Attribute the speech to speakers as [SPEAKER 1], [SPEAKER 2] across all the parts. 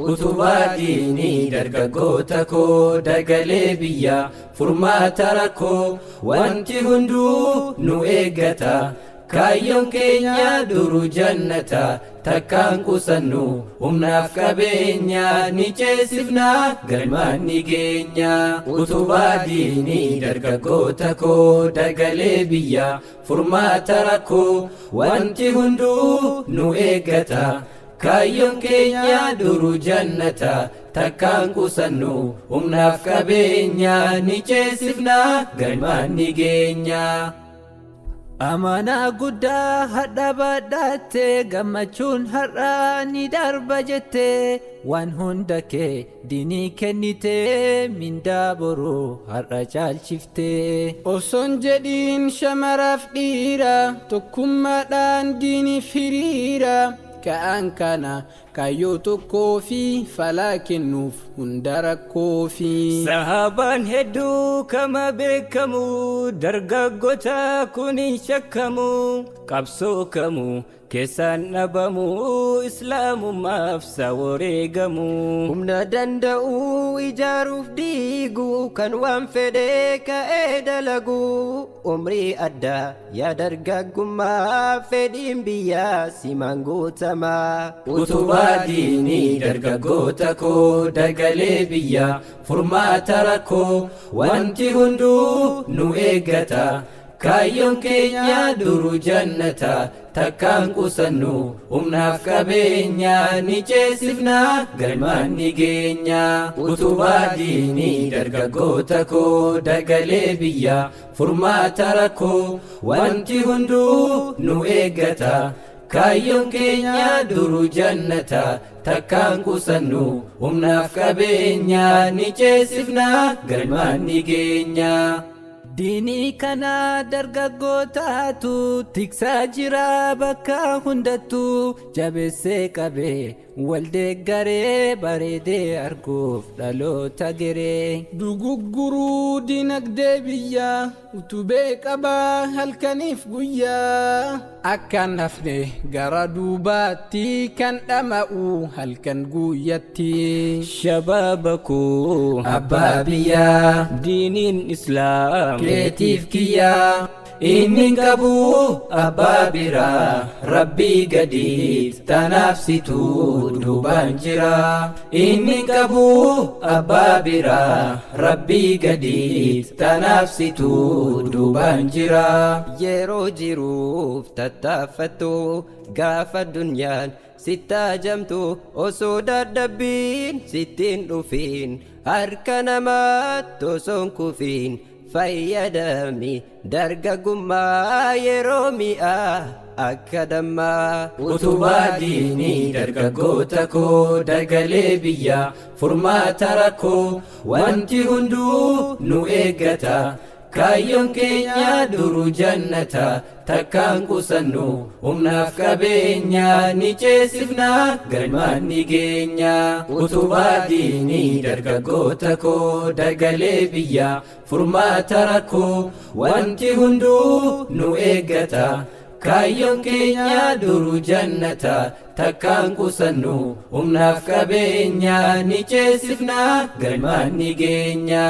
[SPEAKER 1] Utubaa diinii dargaggoota koo dagalee biyyaa furmaata rakkoo wanti hunduu nu eeggata kaayyoon keenya duruu jannata takkaan qusannu humnaaf qabeenya ni ceesifnaa galmaan ni geenya. Utubaa diinii dargaggoota koo dagalee biyyaa furmaata rakkoo wanti hunduu nu eeggata kaayyoon keenya duruu jannata takkaan qusannu humnaaf qabeenya ni ceesifnaa galmaan ni geenya. Amanaa guddaa hadha badhaattee gammachuun har'a ni darba jettee waan hunda kee diinii kennitee mindaa boruu har'a caalchiftee.
[SPEAKER 2] Osoon jedhiin shamaraaf dhiira tokkummaadhaan diiniif hiriira ka'an kana kaayyoo tokkoo fi falaa kennuuf hunda rakkoo fi.
[SPEAKER 1] Sahabaan hedduu kama beekamu dargaggoota kun hin shakkamu qabsoo kamu keessaan dhabamu islaamummaaf wareegamu.
[SPEAKER 3] Humna danda'uu ijaaruuf diiguu kan waan fedhee ka'ee dalagu umrii addaa yaa dargaggummaa fedhiin biyyaa simaan guutamaa.
[SPEAKER 1] Utubaa diinii dargaggoota koo dagalee biyyaa furmaata rakkoo wanti hunduu nu eeggata kaayyoon keenya duruu jannata takkaan qusannu humnaaf qabeenya ni ceesifnaa galmaan ni geenya. Utubaa diinii dargaggoota koo dagalee biyyaa furmaata rakkoo wanti hunduu nu eeggata kaayyoon keenya duruu jannata takkaan qusannu humnaaf qabeenya ni ceesifnaa galmaan ni geenya. Diinii kana dargaggootaatu tiksaa jira bakka hundattuu jabeessee qabee waldeeggaree bareedee arguuf dhaloota geree.
[SPEAKER 2] Dugugguruu dinagdee biyyaa utubee qabaa halkaniif guyyaa akkaan hafne gara duubaatti kan dhama'u halkan guyyatti.
[SPEAKER 1] Shabaaba koo abbaa biyyaa diiniin islaam keetiif kiyyaa inni qabu abbaa biraa rabbii gadiit tanaaf situu duubaan jira. Inni qabu abbaa biraa rabbii gadiit tanaaf situu duubaan jira.
[SPEAKER 3] Yeroo jiruuf tattaaffattu gaafa dunyaan sittaa jamtu osoo dadhabbiin sittiin dhufiin harka namaatti osoon kufiin fayyadami dargaggummaa yeroo mi'aa akka dammaa.
[SPEAKER 1] Utubaa diinii dargaggoota koo dagalee biyyaa furmaata rakkoo wanti hunduu nu eeggata kaayyoon keenya duruu jannata takkaan qusannu humnaaf qabeenya ni ceesifnaa galmaan ni geenya. Utubaa diinii dargaggoota koo dagalee biyyaa furmaata rakkoo wanti hunduu nu eeggata kaayyoon keenya duruu jannata takkaan qusannu humnaaf qabeenya ni ceesifnaa galmaan ni geenya.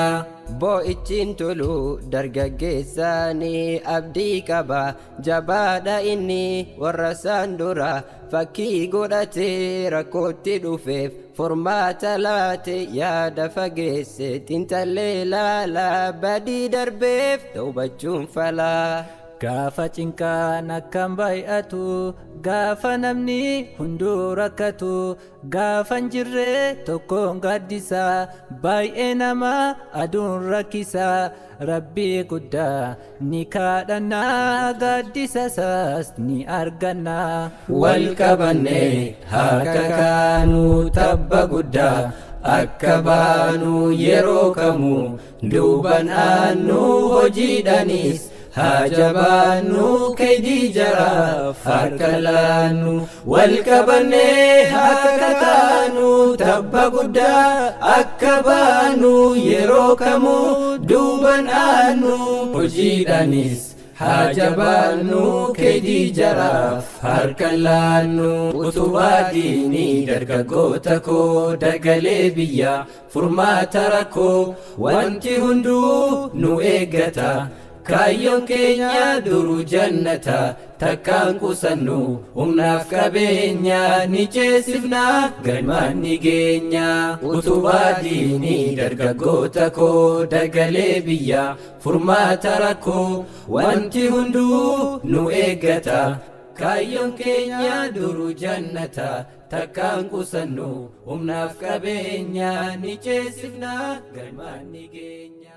[SPEAKER 3] Boo'ichiin tolu dargaggeessaanii abdii qaba jabaadha inni warra isaan dura fakkii godhatee rakkootti dhufeef furmaata laate yaada fageesse xiinxallee laalaa badii darbeef tawbachuun falaa.
[SPEAKER 1] Gaafa cinqaan akkam baay'atu gaafa namni hunduu rakkatu gaafa hin jirre tokkoon gaaddisa baay'ee nama aduun rakkisa. Rabbii guddaa ni kadhannaa gaaddisa isaas ni arganna. Wal qabannee haa kakaanu tabba guddaa akka baanu yeroo kamuu duuban aannu hojiidhanis haa jabaannu kaydii jaraaf harka laannu. Wal qabannee haa kakaanu tabba guddaa akka baanu yeroo kamuu duuban aannu hojiidhanis hajabaannu keedii jaraaf harka laannu utubaa diinii dargaggoota koo dagalee biyya furmaata rakkoo wanti hunduu nu eeggata kaayyoon keenya duruu jannata takkaan qusannu humnaaf qabeenya ni ceesifna galmaan ni geenya utubaa diinii dargaggoota koo dagalee biyya furmaata rakkoo wanti hunduu nu eeggata kaayyoon keenya duruu jannata takkaan qusannu humnaaf qabeenya ni ceesifna galmaan ni geenya